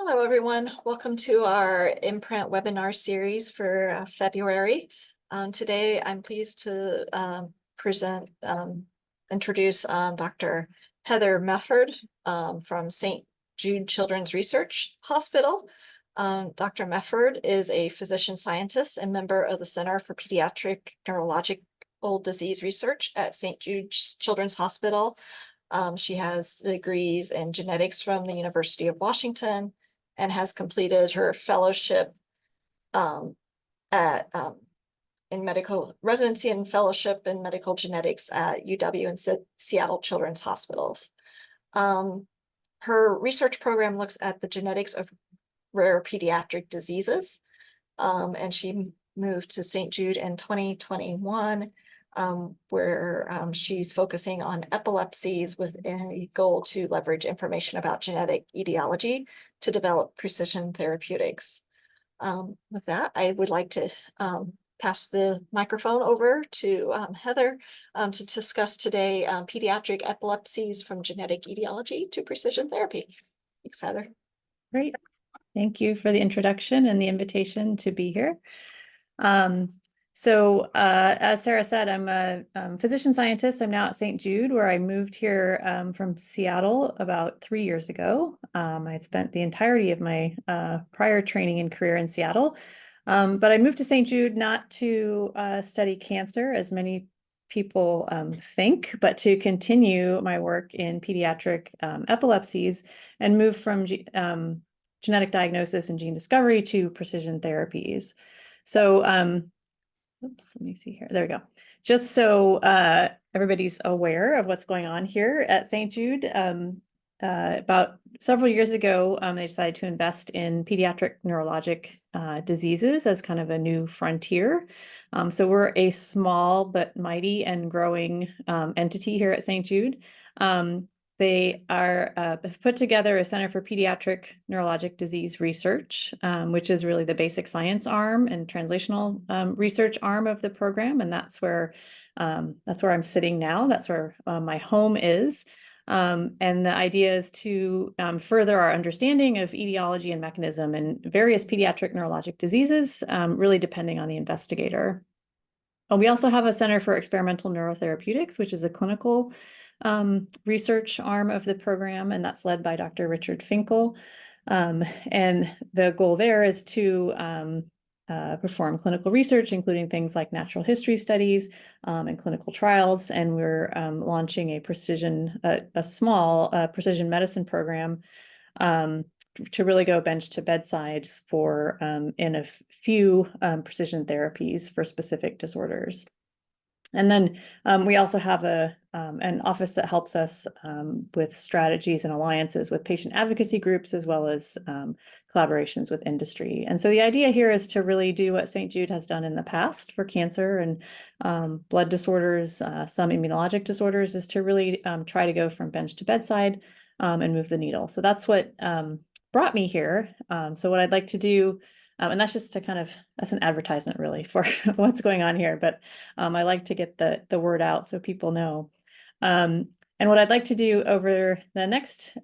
Hello, everyone. Welcome to our MPRINT Webinar Series for February. Today, I'm pleased to introduce Dr. Heather Mefford from St. Jude Children's Research Hospital. Dr. Mefford is a physician scientist and member of the Center for Pediatric Neurological Disease Research at St. Jude Children's Hospital. She has degrees in genetics from the University of Washington and has completed her fellowship in medical residency and fellowship in medical genetics at UW and Seattle Children's Hospitals. Her research program looks at the genetics of rare pediatric diseases, and she moved to St. Jude in 2021, where she's focusing on epilepsies with a goal to leverage information about genetic etiology to develop precision therapeutics. With that, I would like to pass the microphone over to Heather to discuss today pediatric epilepsies from genetic etiology to precision therapy. Thanks, Heather. Great. Thank you for the introduction and the invitation to be here. As Sarah said, I'm a physician scientist. I'm now at St. Jude, where I moved here from Seattle about 3 years ago. I had spent the entirety of my prior training and career in Seattle, but I moved to St. Jude not to study cancer, as many people think, but to continue my work in pediatric epilepsies and move from genetic diagnosis and gene discovery to precision therapies. So, oops, let me see here. There we go. Just so everybody's aware of what's going on here at St. Jude, about several years ago, they decided to invest in pediatric neurologic diseases as kind of a new frontier. So we're a small but mighty and growing entity here at St. Jude. They have put together a Center for Pediatric Neurologic Disease Research, which is really the basic science arm and translational research arm of the program. And that's where I'm sitting now. That's where my home is. And the idea is to further our understanding of etiology and mechanism in various pediatric neurologic diseases, really depending on the investigator. We also have a Center for Experimental Neurotherapeutics, which is a clinical research arm of the program, and that's led by Dr. Richard Finkel. And the goal there is to perform clinical research, including things like natural history studies and clinical trials. And we're launching a small precision medicine program to really go bench to bedside for in a few precision therapies for specific disorders. And then we also have an office that helps us with strategies and alliances with patient advocacy groups, as well as collaborations with industry. And so the idea here is to really do what St. Jude has done in the past for cancer and blood disorders, some immunologic disorders, is to really try to go from bench to bedside and move the needle. So that's what brought me here. So what I'd like to do, and that's just to that's an advertisement really for what's going on here, but I like to get the word out so people know. And what I'd like to do over the next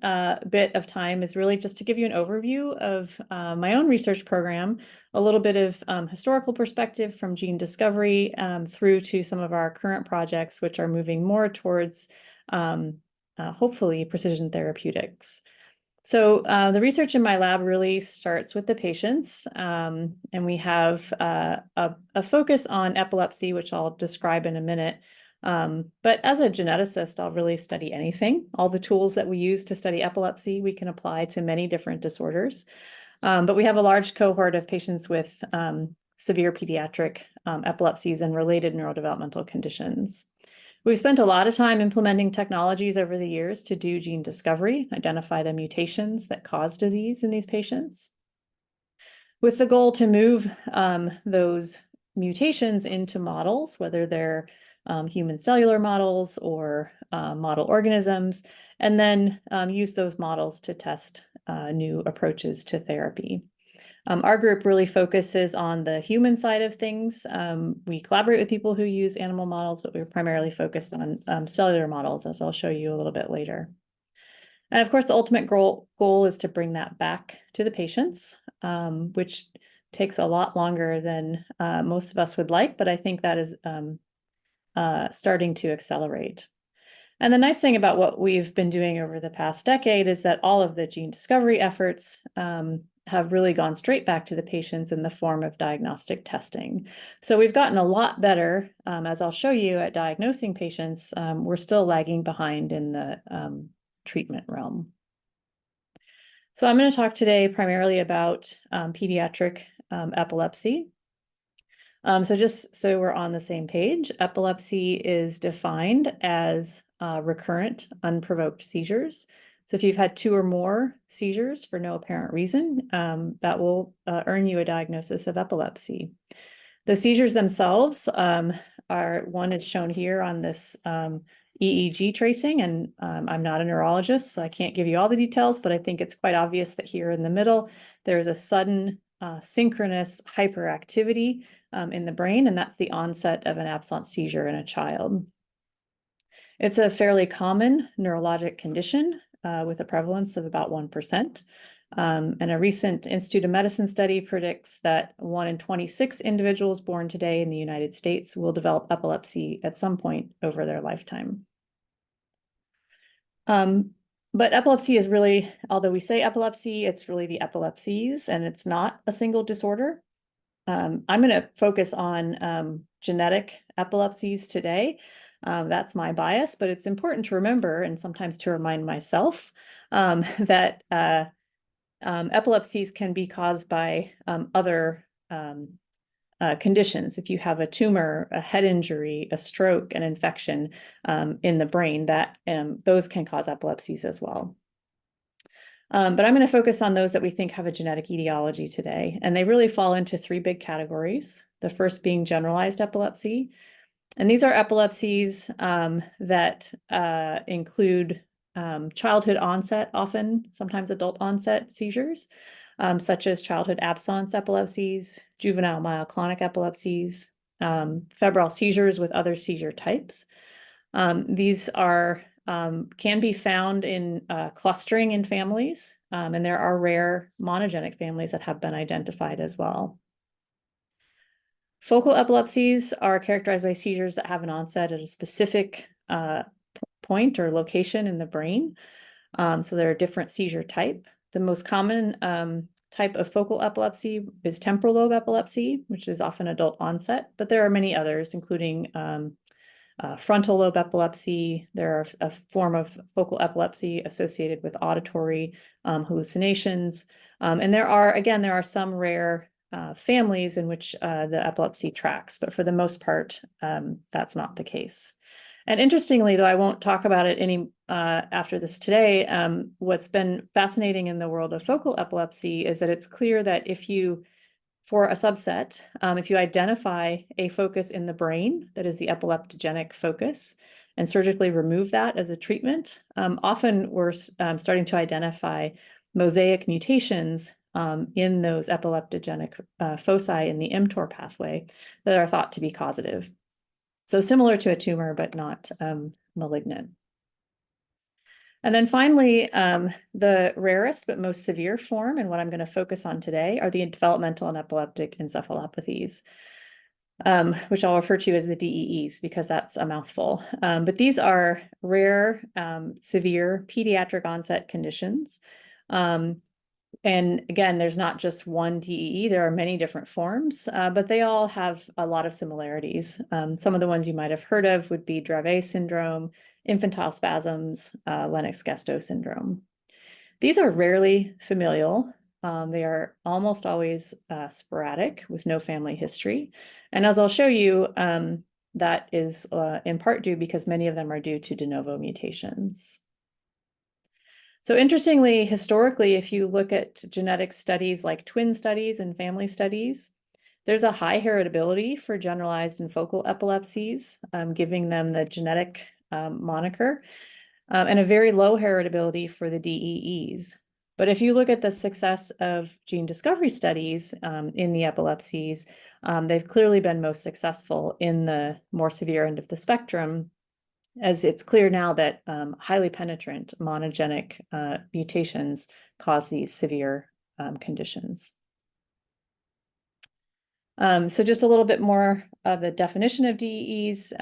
bit of time is really just to give you an overview of my own research program, a little bit of historical perspective from gene discovery through to some of our current projects, which are moving more towards hopefully precision therapeutics. So the research in my lab really starts with the patients, and we have a focus on epilepsy, which I'll describe in a minute. But as a geneticist, I'll really study anything. All the tools that we use to study epilepsy, we can apply to many different disorders. But we have a large cohort of patients with severe pediatric epilepsies and related neurodevelopmental conditions. We've spent a lot of time implementing technologies over the years to do gene discovery, identify the mutations that cause disease in these patients, with the goal to move those mutations into models, whether they're human cellular models or model organisms, and then use those models to test new approaches to therapy. Our group really focuses on the human side of things. We collaborate with people who use animal models, but we're primarily focused on cellular models, as I'll show you a little bit later. And of course, the ultimate goal is to bring that back to the patients, which takes a lot longer than most of us would like, but I think that is starting to accelerate. And the nice thing about what we've been doing over the past decade is that all of the gene discovery efforts have really gone straight back to the patients in the form of diagnostic testing. So we've gotten a lot better, as I'll show you, at diagnosing patients. We're still lagging behind in the treatment realm. So I'm going to talk today primarily about pediatric epilepsy. So just so we're on the same page, epilepsy is defined as recurrent unprovoked seizures. So if you've had 2 or more seizures for no apparent reason, that will earn you a diagnosis of epilepsy. The seizures themselves one is shown here on this EEG tracing, and I'm not a neurologist, so I can't give you all the details, but I think it's quite obvious that here in the middle, there's a sudden synchronous hyperactivity in the brain, and that's the onset of an absence seizure in a child. It's a fairly common neurologic condition with a prevalence of about 1%. And a recent Institute of Medicine study predicts that 1 in 26 individuals born today in the United States will develop epilepsy at some point over their lifetime. But epilepsy is really, although we say epilepsy, it's really the epilepsies, and it's not a single disorder. I'm going to focus on genetic epilepsies today. That's my bias, but it's important to remember, and sometimes to remind myself, that epilepsies can be caused by other conditions. If you have a tumor, a head injury, a stroke, an infection in the brain, those can cause epilepsies as well. But I'm going to focus on those that we think have a genetic etiology today. And they really fall into 3 big categories. The first being generalized epilepsy. And these are epilepsies that include childhood onset, often, sometimes adult onset seizures, such as childhood absence epilepsies, juvenile myoclonic epilepsies, febrile seizures with other seizure types. These are can be found in clustering in families, and there are rare monogenic families that have been identified as well. Focal epilepsies are characterized by seizures that have an onset at a specific point or location in the brain. So there are different seizure type. The most common type of focal epilepsy is temporal lobe epilepsy, which is often adult onset, but there are many others, including frontal lobe epilepsy. There are a form of focal epilepsy associated with auditory hallucinations. And there are some rare families in which the epilepsy tracks, but for the most part, that's not the case. And interestingly, though I won't talk about it any after this today, what's been fascinating in the world of focal epilepsy is that it's clear that for a subset, if you identify a focus in the brain that is the epileptogenic focus and surgically remove that as a treatment, often we're starting to identify mosaic mutations in those epileptogenic foci in the mTOR pathway that are thought to be causative. So similar to a tumor, but not malignant. And then finally, the rarest but most severe form, and what I'm going to focus on today, are the developmental and epileptic encephalopathies, which I'll refer to as the DEEs because that's a mouthful. But these are rare, severe pediatric onset conditions. And again, there's not just one DEE, there are many different forms, but they all have a lot of similarities. Some of the ones you might have heard of would be Dravet syndrome, infantile spasms, Lennox-Gastaut syndrome. These are rarely familial. They are almost always sporadic with no family history. And as I'll show you, that is in part due because many of them are due to de novo mutations. So interestingly, historically, if you look at genetic studies like twin studies and family studies, there's a high heritability for generalized and focal epilepsies, giving them the genetic moniker, and a very low heritability for the DEEs. But if you look at the success of gene discovery studies in the epilepsies, they've clearly been most successful in the more severe end of the spectrum. as it's clear now that highly penetrant monogenic mutations cause these severe conditions. So just a little bit more of the definition of DEEs.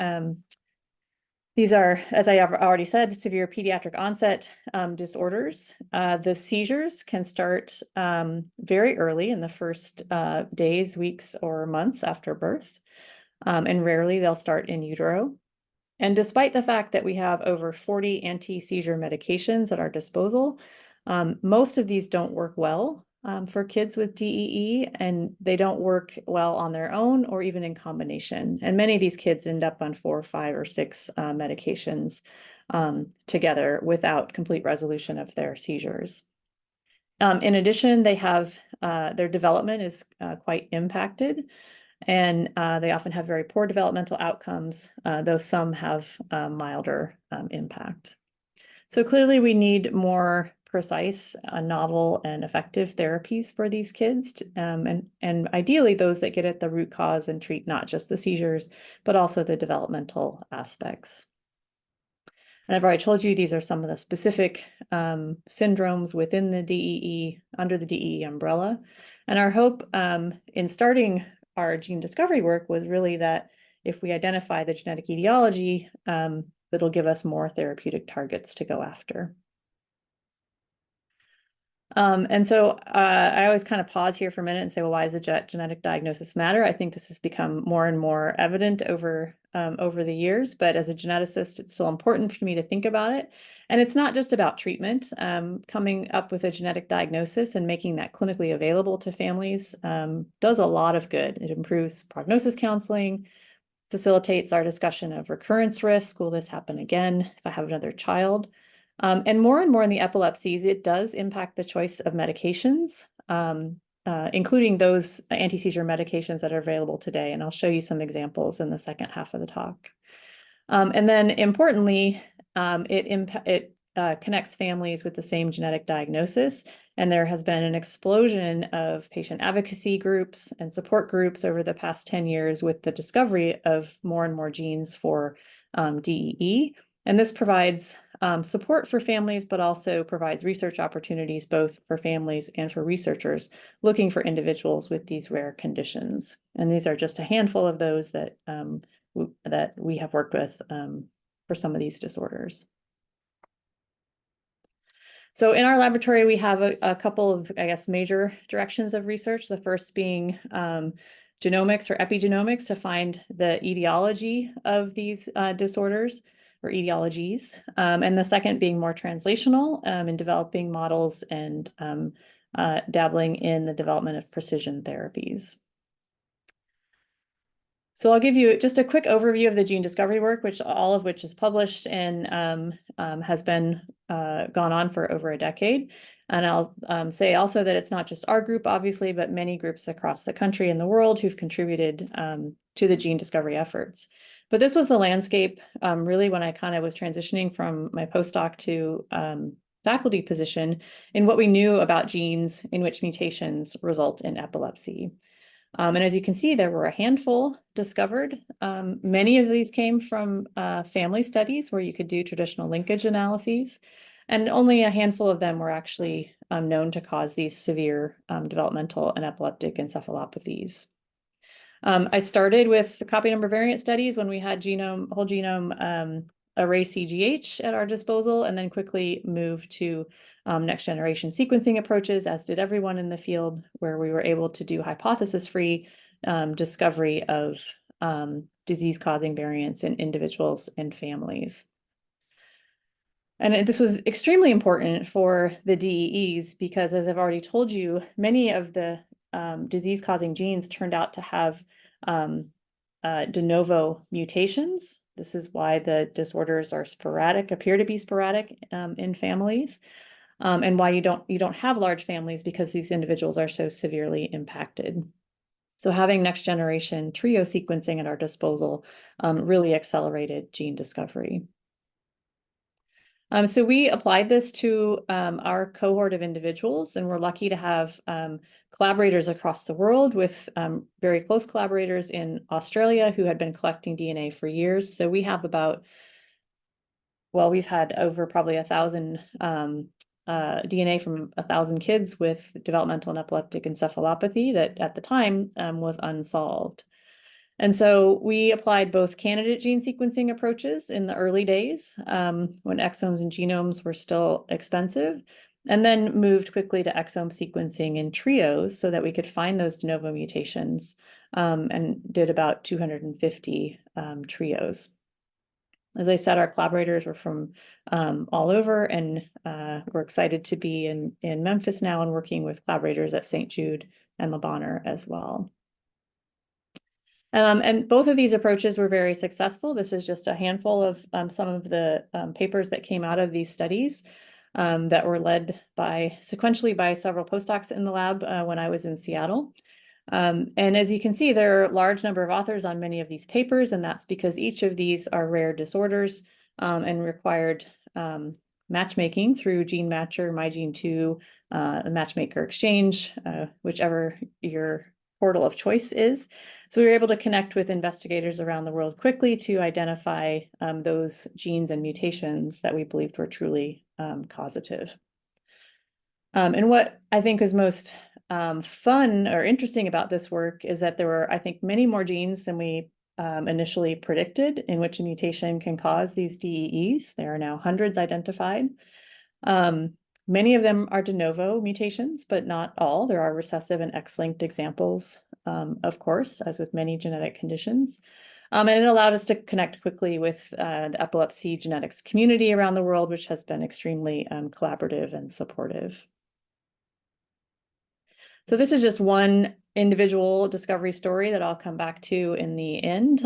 These are, as I have already said, severe pediatric onset disorders. The seizures can start very early in the first days, weeks, or months after birth, and rarely they'll start in utero. And despite the fact that we have over 40 anti-seizure medications at our disposal, most of these don't work well for kids with DEE, and they don't work well on their own or even in combination. And many of these kids end up on 4, 5, or 6 medications together without complete resolution of their seizures. In addition, they have their development is quite impacted, and they often have very poor developmental outcomes, though some have milder impact. So clearly we need more precise, novel, and effective therapies for these kids, and ideally those that get at the root cause and treat not just the seizures, but also the developmental aspects. And I've already told you these are some of the specific syndromes within the DEE, under the DEE umbrella. And our hope in starting our gene discovery work was really that if we identify the genetic etiology, it'll give us more therapeutic targets to go after. And so I always kind of pause here for a minute and say, well, why does a genetic diagnosis matter? I think this has become more and more evident over the years, but as a geneticist, it's still important for me to think about it. And it's not just about treatment. Coming up with a genetic diagnosis and making that clinically available to families does a lot of good. It improves prognosis counseling, facilitates our discussion of recurrence risk. Will this happen again if I have another child? And more in the epilepsies, it does impact the choice of medications, including those anti-seizure medications that are available today. And I'll show you some examples in the second half of the talk. And then importantly, it connects families with the same genetic diagnosis. And there has been an explosion of patient advocacy groups and support groups over the past 10 years with the discovery of more and more genes for DEE. And this provides support for families, but also provides research opportunities both for families and for researchers looking for individuals with these rare conditions. And these are just a handful of those that we have worked with for some of these disorders. So in our laboratory, we have a couple of, I guess, major directions of research. The first being genomics or epigenomics to find the etiology of these disorders or etiologies. And the second being more translational in developing models and dabbling in the development of precision therapies. So I'll give you just a quick overview of the gene discovery work, all of which is published and has been gone on for over a decade. And I'll say also that it's not just our group, obviously, but many groups across the country and the world who've contributed to the gene discovery efforts. But this was the landscape really when I kind of was transitioning from my postdoc to faculty position in what we knew about genes in which mutations result in epilepsy. And as you can see, there were a handful discovered. Many of these came from family studies where you could do traditional linkage analyses, and only a handful of them were actually known to cause these severe developmental and epileptic encephalopathies. I started with the copy number variant studies when we had whole genome array CGH at our disposal, and then quickly moved to next generation sequencing approaches, as did everyone in the field, where we were able to do hypothesis-free discovery of disease-causing variants in individuals and families. And this was extremely important for the DEEs because, as I've already told you, many of the disease-causing genes turned out to have de novo mutations. This is why the disorders are sporadic, appear to be sporadic in families, and why you don't have large families, because these individuals are so severely impacted. So having next generation trio sequencing at our disposal really accelerated gene discovery. So we applied this to our cohort of individuals, and we're lucky to have collaborators across the world with very close collaborators in Australia who had been collecting DNA for years. So we have about well, we've had over probably 1,000 DNA from 1,000 kids with developmental and epileptic encephalopathy that at the time was unsolved. And so we applied both candidate gene sequencing approaches in the early days when exomes and genomes were still expensive, and then moved quickly to exome sequencing in trios so that we could find those de novo mutations, and did about 250 trios. As I said, our collaborators were from all over, and we're excited to be in Memphis now and working with collaborators at St. Jude and Le Bonheur as well. And both of these approaches were very successful. This is just a handful of some of the papers that came out of these studies that were led sequentially by several postdocs in the lab when I was in Seattle. And as you can see, there are a large number of authors on many of these papers, and that's because each of these are rare disorders and required matchmaking through GeneMatcher, MyGene2, the Matchmaker Exchange, whichever your portal of choice is. So we were able to connect with investigators around the world quickly to identify those genes and mutations that we believed were truly causative. And what I think was most fun or interesting about this work is that there were, I think, many more genes than we initially predicted in which a mutation can cause these DEEs. There are now hundreds identified. Many of them are de novo mutations, but not all. There are recessive and X-linked examples, of course, as with many genetic conditions. And it allowed us to connect quickly with the epilepsy genetics community around the world, which has been extremely collaborative and supportive. So this is just one individual discovery story that I'll come back to in the end,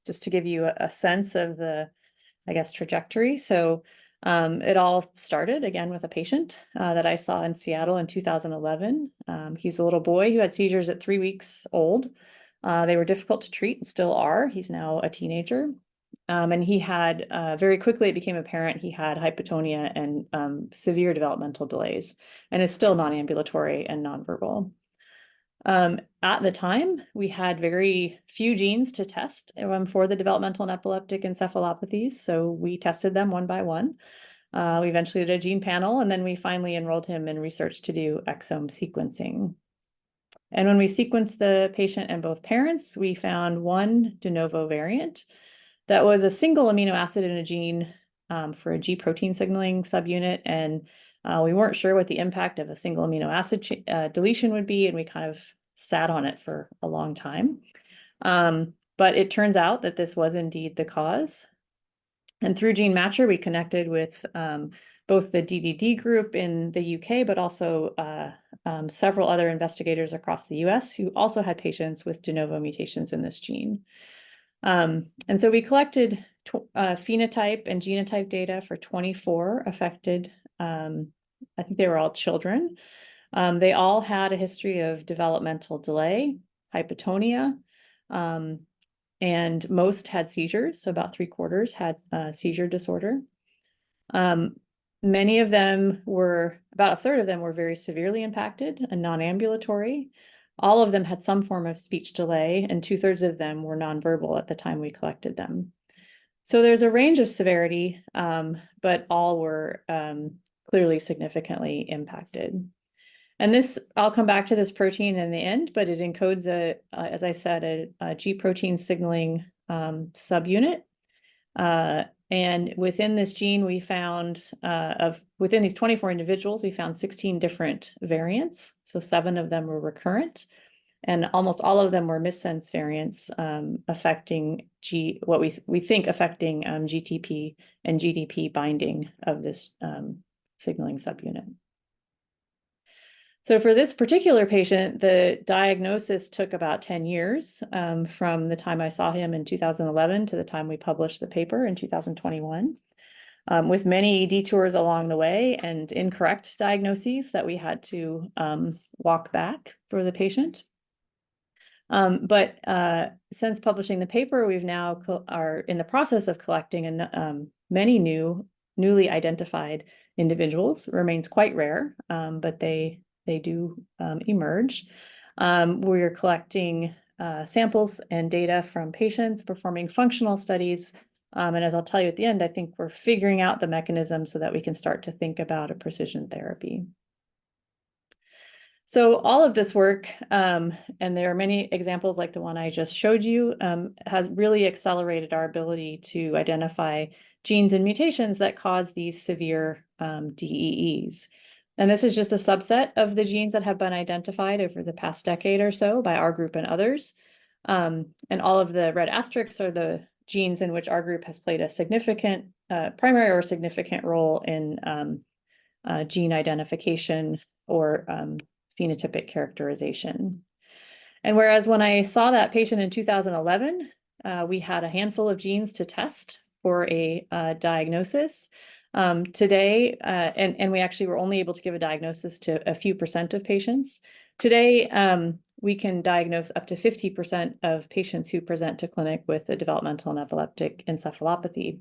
just to give you a sense of the, I guess, trajectory. So it all started again with a patient that I saw in Seattle in 2011. He's a little boy who had seizures at 3 weeks old. They were difficult to treat and still are. He's now a teenager. And he had, very quickly, it became apparent he had hypotonia and severe developmental delays and is still non-ambulatory and nonverbal. At the time, we had very few genes to test for the developmental and epileptic encephalopathies, so we tested them one by one. We eventually did a gene panel, and then we finally enrolled him in research to do exome sequencing. And when we sequenced the patient and both parents, we found one de novo variant that was a single amino acid in a gene for a G protein signaling subunit. And we weren't sure what the impact of a single amino acid deletion would be, and we kind of sat on it for a long time. But it turns out that this was indeed the cause. And through GeneMatcher, we connected with both the DDD group in the UK, but also several other investigators across the US who also had patients with de novo mutations in this gene. And so we collected phenotype and genotype data for 24 affected, I think they were all children. They all had a history of developmental delay, hypotonia, and most had seizures. So about 3/4 had seizure disorder. Many of them were, about a third of them were very severely impacted and non-ambulatory. All of them had some form of speech delay, and 2/3 of them were nonverbal at the time we collected them. So there's a range of severity, but all were clearly significantly impacted. And this, I'll come back to this protein in the end, but it encodes as I said, a G protein signaling subunit. And within this gene, we found, within these 24 individuals, we found 16 different variants. So 7 of them were recurrent, and almost all of them were missense variants affecting what we think affecting GTP and GDP binding of this signaling subunit. So for this particular patient, the diagnosis took about 10 years from the time I saw him in 2011 to the time we published the paper in 2021, with many detours along the way and incorrect diagnoses that we had to walk back for the patient. But since publishing the paper, we've now are in the process of collecting many newly identified individuals. It remains quite rare, but they do emerge. We're collecting samples and data from patients, performing functional studies And as I'll tell you at the end, I think we're figuring out the mechanism so that we can start to think about a precision therapy. So all of this work, and there are many examples like the one I just showed you, has really accelerated our ability to identify genes and mutations that cause these severe DEEs. And this is just a subset of the genes that have been identified over the past decade or so by our group and others. And all of the red asterisks are the genes in which our group has played a significant, primary or significant role in gene identification or phenotypic characterization. And whereas when I saw that patient in 2011, we had a handful of genes to test for a diagnosis. Today, and we actually were only able to give a diagnosis to a few percent of patients. Today, we can diagnose up to 50% of patients who present to clinic with a developmental and epileptic encephalopathy,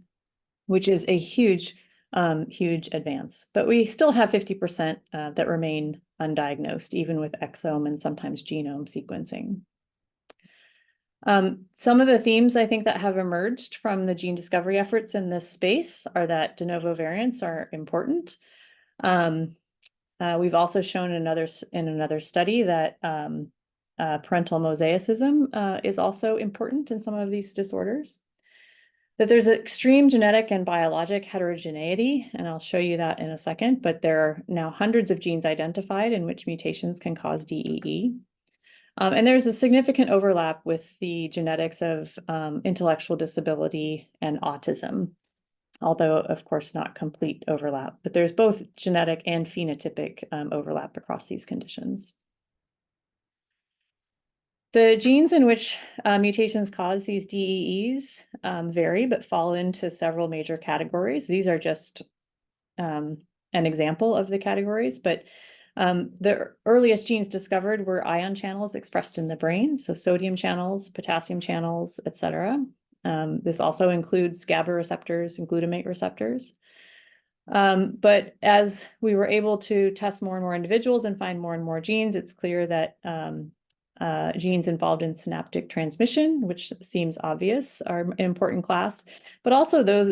which is a huge advance. But we still have 50% that remain undiagnosed, even with exome and sometimes genome sequencing. Some of the themes I think that have emerged from the gene discovery efforts in this space are that de novo variants are important. We've also shown in another study that parental mosaicism is also important in some of these disorders. That there's extreme genetic and biologic heterogeneity, and I'll show you that in a second, but there are now hundreds of genes identified in which mutations can cause DEE. And there's a significant overlap with the genetics of intellectual disability and autism, although of course not complete overlap, but there's both genetic and phenotypic overlap across these conditions. The genes in which mutations cause these DEEs vary, but fall into several major categories. These are just an example of the categories, but the earliest genes discovered were ion channels expressed in the brain, so sodium channels, potassium channels, etc. This also includes GABA receptors and glutamate receptors. But as we were able to test more and more individuals and find more and more genes, it's clear that genes involved in synaptic transmission, which seems obvious, are an important class, but also those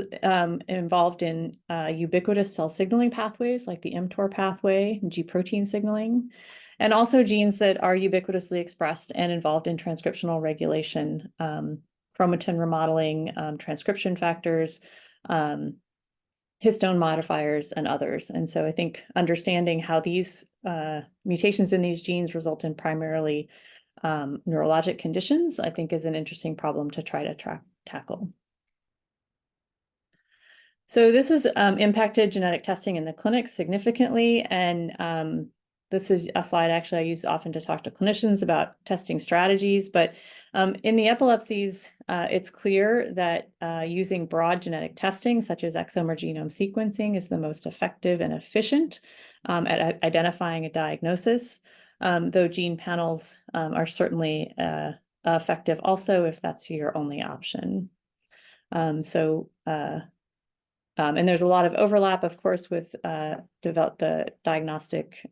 involved in ubiquitous cell signaling pathways like the mTOR pathway and G protein signaling, and also genes that are ubiquitously expressed and involved in transcriptional regulation, chromatin remodeling, transcription factors, histone modifiers, and others. And so I think understanding how these mutations in these genes result in primarily neurologic conditions, I think is an interesting problem to try to tackle. So this has impacted genetic testing in the clinic significantly. And this is a slide actually I use often to talk to clinicians about testing strategies. But in the epilepsies, it's clear that using broad genetic testing, such as exome or genome sequencing, is the most effective and efficient at identifying a diagnosis. Though gene panels are certainly effective also if that's your only option. And there's a lot of overlap, of course, with the diagnostic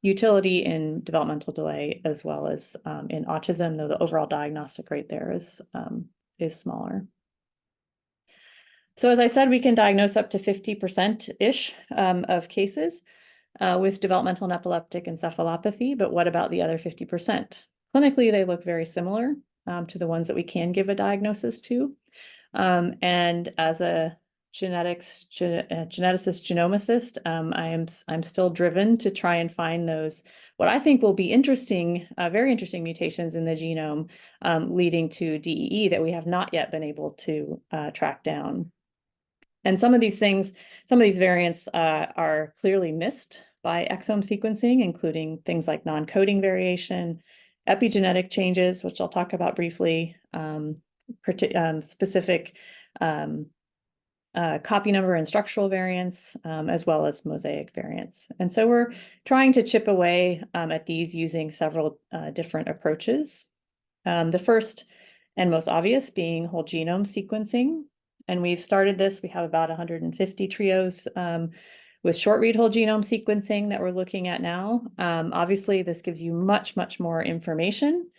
utility in developmental delay as well as in autism, though the overall diagnostic rate there is smaller. So as I said, we can diagnose up to 50%-ish of cases with developmental and epileptic encephalopathy, but what about the other 50%? Clinically, they look very similar to the ones that we can give a diagnosis to. And as a geneticist, genomicist, I'm still driven to try and find those, what I think will be interesting, very interesting mutations in the genome leading to DEE that we have not yet been able to track down. And some of these variants are clearly missed by exome sequencing, including things like non-coding variation, epigenetic changes, which I'll talk about briefly, specific copy number and structural variants, as well as mosaic variants. And so we're trying to chip away at these using several different approaches. The first and most obvious being whole genome sequencing. And we've started this. We have about 150 trios with short read whole genome sequencing that we're looking at now. Obviously, this gives you much, much more information.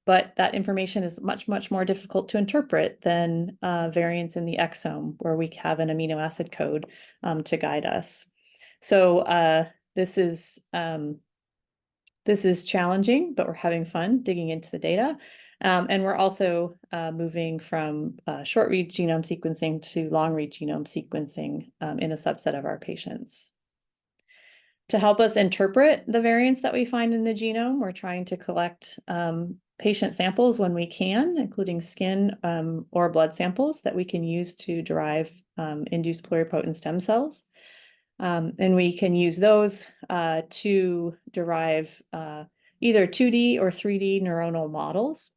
but that information is much, much more difficult to interpret than variants in the exome, where we have an amino acid code to guide us. So this is challenging, but we're having fun digging into the data. And we're also moving from short read genome sequencing to long read genome sequencing in a subset of our patients. To help us interpret the variants that we find in the genome, we're trying to collect patient samples when we can, including skin or blood samples that we can use to derive induced pluripotent stem cells. And we can use those to derive either 2D or 3D neuronal models,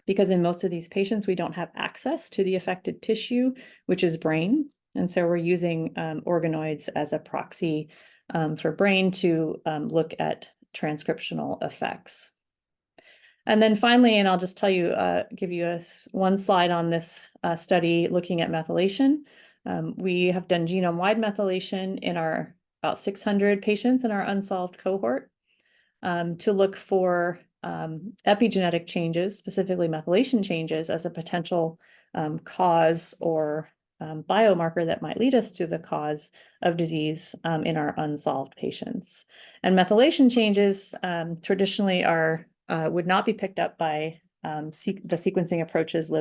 because in most of these patients, we don't have access to the affected tissue, which is brain. And so we're using organoids as a proxy for brain to look at transcriptional effects. And then finally, and I'll just tell you, give you one slide on this study looking at methylation. We have done genome-wide methylation in our about 600 patients in our unsolved cohort to look for epigenetic changes, specifically methylation changes, as a potential cause or biomarker that might lead us to the cause of disease in our unsolved patients. And methylation changes traditionally would not be picked up by the sequencing approaches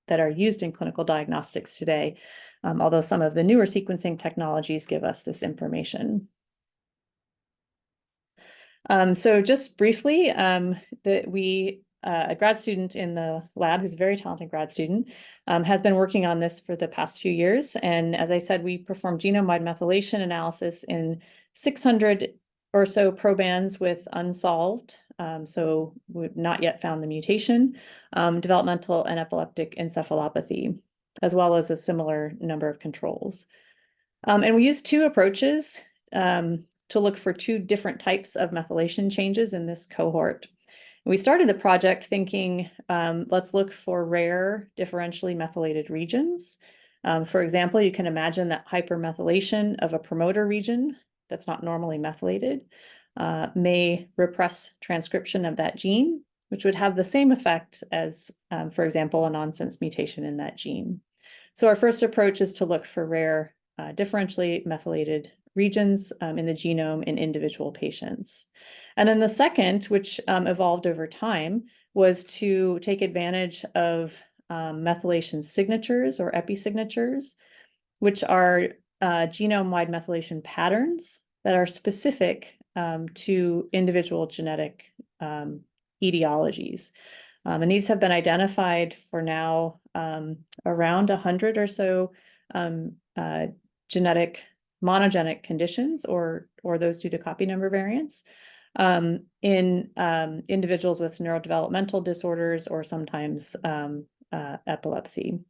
that are used in clinical diagnostics today, although some of the newer sequencing technologies give us this information. So just briefly, a grad student in the lab, who's a very talented grad student, has been working on this for the past few years. And as I said, we performed genome-wide methylation analysis in 600 or so probands with unsolved, so we've not yet found the mutation, developmental and epileptic encephalopathy, as well as a similar number of controls. And we used two approaches to look for two different types of methylation changes in this cohort. We started the project thinking, let's look for rare differentially methylated regions. For example, you can imagine that hypermethylation of a promoter region that's not normally methylated may repress transcription of that gene, which would have the same effect as, for example, a nonsense mutation in that gene. So our first approach is to look for rare differentially methylated regions in the genome in individual patients. And then the second, which evolved over time, was to take advantage of methylation signatures or episignatures, which are genome-wide methylation patterns that are specific to individual genetic etiologies. And these have been identified for now around 100 or so genetic monogenic conditions or those due to copy number variants in individuals with neurodevelopmental disorders or sometimes epilepsy.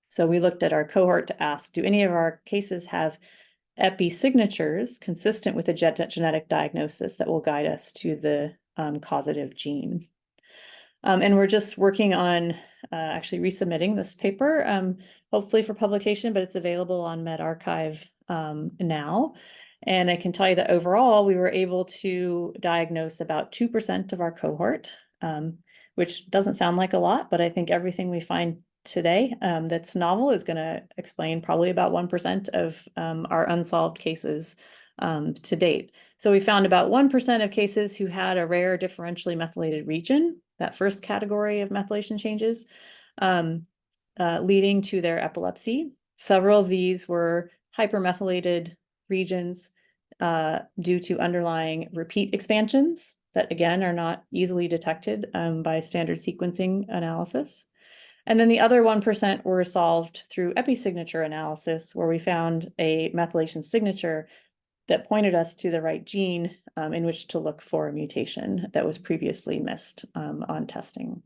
So we looked at our cohort to ask, do any of our cases have episignatures consistent with a genetic diagnosis that will guide us to the causative gene? And we're just working on actually resubmitting this paper, hopefully for publication, but it's available on medRxiv now. And I can tell you that overall, we were able to diagnose about 2% of our cohort, which doesn't sound like a lot, but I think everything we find today that's novel is going to explain probably about 1% of our unsolved cases to date. So we found about 1% of cases who had a rare differentially methylated region, that first category of methylation changes, leading to their epilepsy. Several of these were hypermethylated regions due to underlying repeat expansions that, again, are not easily detected by standard sequencing analysis. And then the other 1% were solved through episignature analysis, where we found a methylation signature that pointed us to the right gene in which to look for a mutation that was previously missed on testing.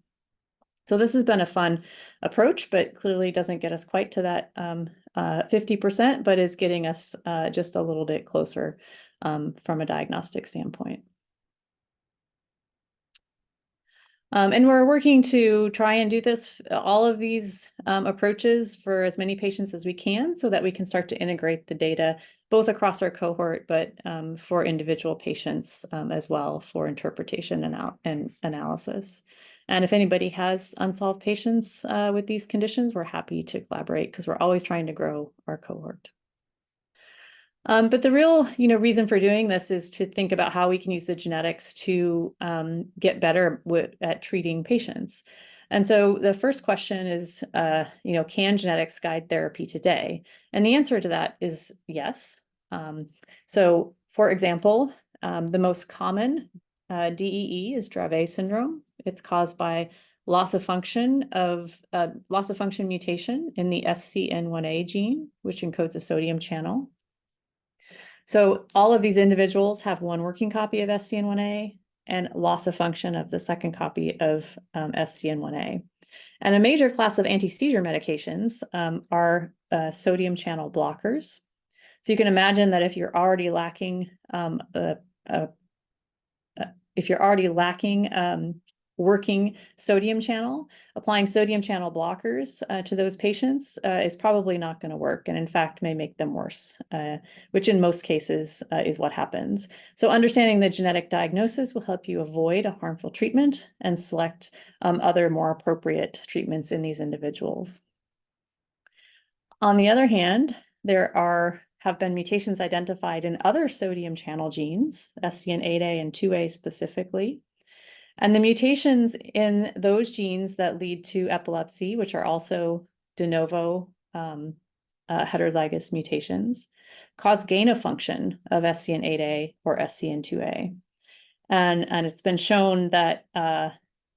So this has been a fun approach, but clearly doesn't get us quite to that 50%, but is getting us just a little bit closer from a diagnostic standpoint. And we're working to try and do all of these approaches for as many patients as we can, so that we can start to integrate the data both across our cohort, but for individual patients as well for interpretation and analysis. And if anybody has unsolved patients with these conditions, we're happy to collaborate because we're always trying to grow our cohort. But the real, reason for doing this is to think about how we can use the genetics to get better at treating patients. And so the first question is, can genetics guide therapy today? And the answer to that is yes. So, for example, the most common DEE is Dravet syndrome. It's caused by loss of function mutation in the SCN1A gene, which encodes a sodium channel. So all of these individuals have one working copy of SCN1A and loss of function of the second copy of SCN1A. And a major class of anti-seizure medications are sodium channel blockers. So you can imagine that if you're already lacking working sodium channel, applying sodium channel blockers to those patients is probably not going to work, and in fact may make them worse, which in most cases is what happens. So understanding the genetic diagnosis will help you avoid a harmful treatment and select other more appropriate treatments in these individuals. On the other hand, there have been mutations identified in other sodium channel genes, SCN8A and 2A specifically. And the mutations in those genes that lead to epilepsy, which are also de novo heterozygous mutations, cause gain of function of SCN8A or SCN2A. And it's been shown that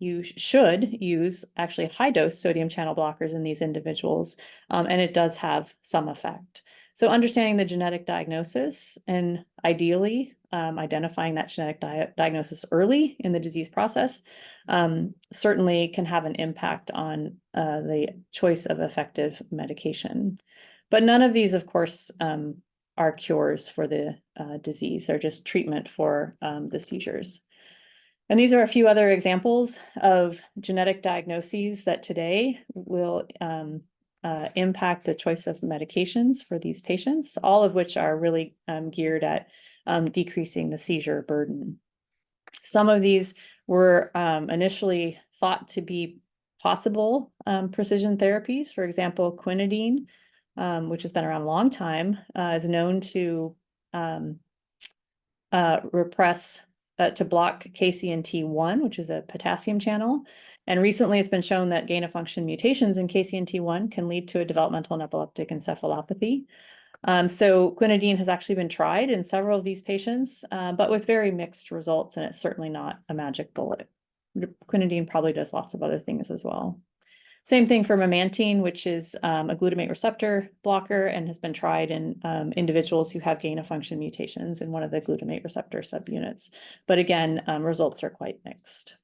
you should use actually high-dose sodium channel blockers in these individuals, and it does have some effect. So understanding the genetic diagnosis and ideally identifying that genetic diagnosis early in the disease process certainly can have an impact on the choice of effective medication. But none of these, of course, are cures for the disease. They're just treatment for the seizures. And these are a few other examples of genetic diagnoses that today will impact the choice of medications for these patients, all of which are really geared at decreasing the seizure burden. Some of these were initially thought to be possible precision therapies. For example, quinidine, which has been around a long time, is known to to block KCNT1, which is a potassium channel. And recently it's been shown that gain of function mutations in KCNT1 can lead to a developmental and epileptic encephalopathy. So quinidine has actually been tried in several of these patients, but with very mixed results, and it's certainly not a magic bullet. Quinidine probably does lots of other things as well. Same thing for memantine, which is a glutamate receptor blocker and has been tried in individuals who have gain of function mutations in one of the glutamate receptor subunits. But again, results are quite mixed.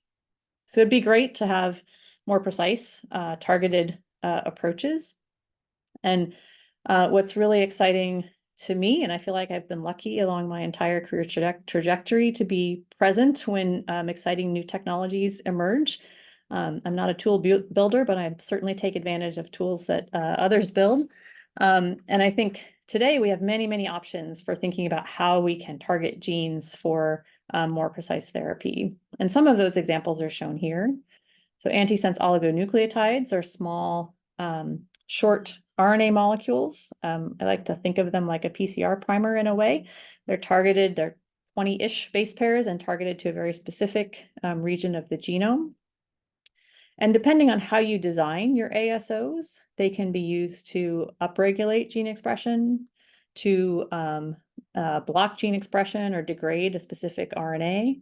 So it'd be great to have more precise, targeted approaches. And what's really exciting to me, and I feel like I've been lucky along my entire career trajectory to be present when exciting new technologies emerge. I'm not a tool builder, but I certainly take advantage of tools that others build. And I think today we have many, many options for thinking about how we can target genes for more precise therapy. And some of those examples are shown here. So antisense oligonucleotides are small, short RNA molecules. I like to think of them like a PCR primer in a way. They're 20-ish base pairs and targeted to a very specific region of the genome. And depending on how you design your ASOs, they can be used to upregulate gene expression, to block gene expression or degrade a specific RNA,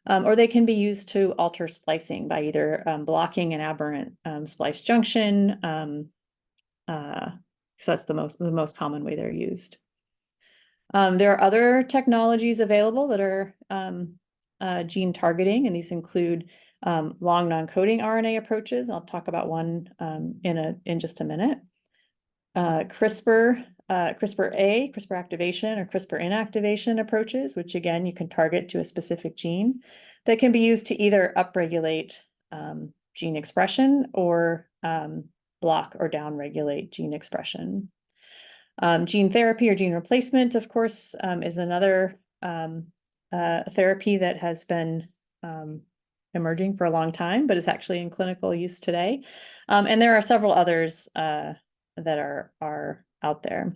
or they can be used to alter splicing by either blocking an aberrant splice junction. So that's the most common way they're used. There are other technologies available that are gene targeting, and these include long non-coding RNA approaches. I'll talk about one in just a minute. CRISPR activation or CRISPR inactivation approaches, which again, you can target to a specific gene that can be used to either upregulate gene expression or block or downregulate gene expression. Gene therapy or gene replacement, of course, is another therapy that has been emerging for a long time, but is actually in clinical use today. And there are several others that are out there.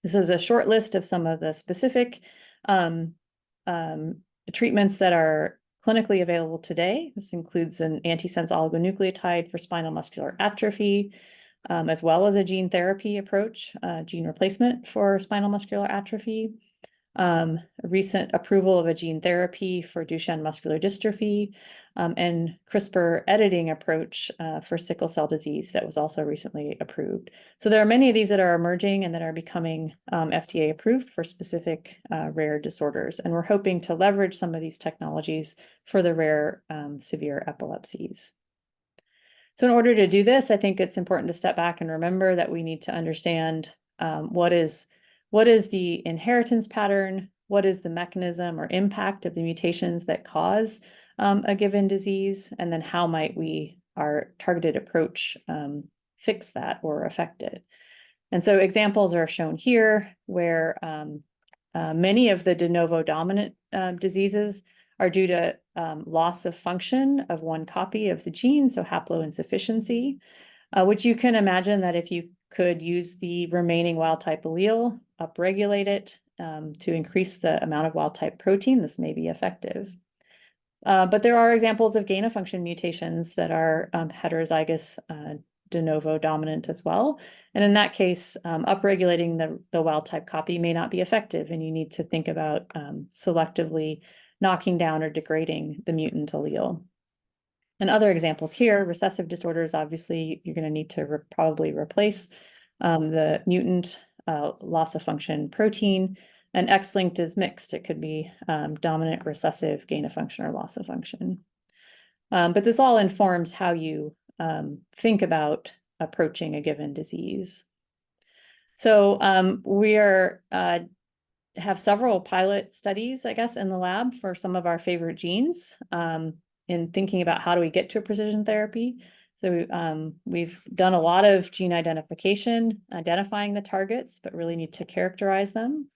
This is a short list of some of the specific treatments that are clinically available today. This includes an antisense oligonucleotide for spinal muscular atrophy, as well as a gene therapy approach, gene replacement for spinal muscular atrophy. A recent approval of a gene therapy for Duchenne muscular dystrophy, and CRISPR editing approach for sickle cell disease that was also recently approved. So there are many of these that are emerging and that are becoming FDA approved for specific rare disorders. And we're hoping to leverage some of these technologies for the rare severe epilepsies. So in order to do this, I think it's important to step back and remember that we need to understand what is the inheritance pattern, what is the mechanism or impact of the mutations that cause a given disease, and then how might our targeted approach fix that or affect it. And so examples are shown here where many of the de novo dominant diseases are due to loss of function of one copy of the gene, so haploinsufficiency, which you can imagine that if you could use the remaining wild type allele, upregulate it to increase the amount of wild type protein, this may be effective. But there are examples of gain of function mutations that are heterozygous de novo dominant as well. And in that case, upregulating the wild type copy may not be effective, and you need to think about selectively knocking down or degrading the mutant allele. And other examples here, recessive disorders, obviously, you're going to need to probably replace the mutant loss of function protein, and X-linked is mixed. It could be dominant, recessive, gain of function, or loss of function. But this all informs how you think about approaching a given disease. So we have several pilot studies, I guess, in the lab for some of our favorite genes in thinking about how do we get to a precision therapy. So we've done a lot of gene identification, identifying the targets, but really need to characterize them.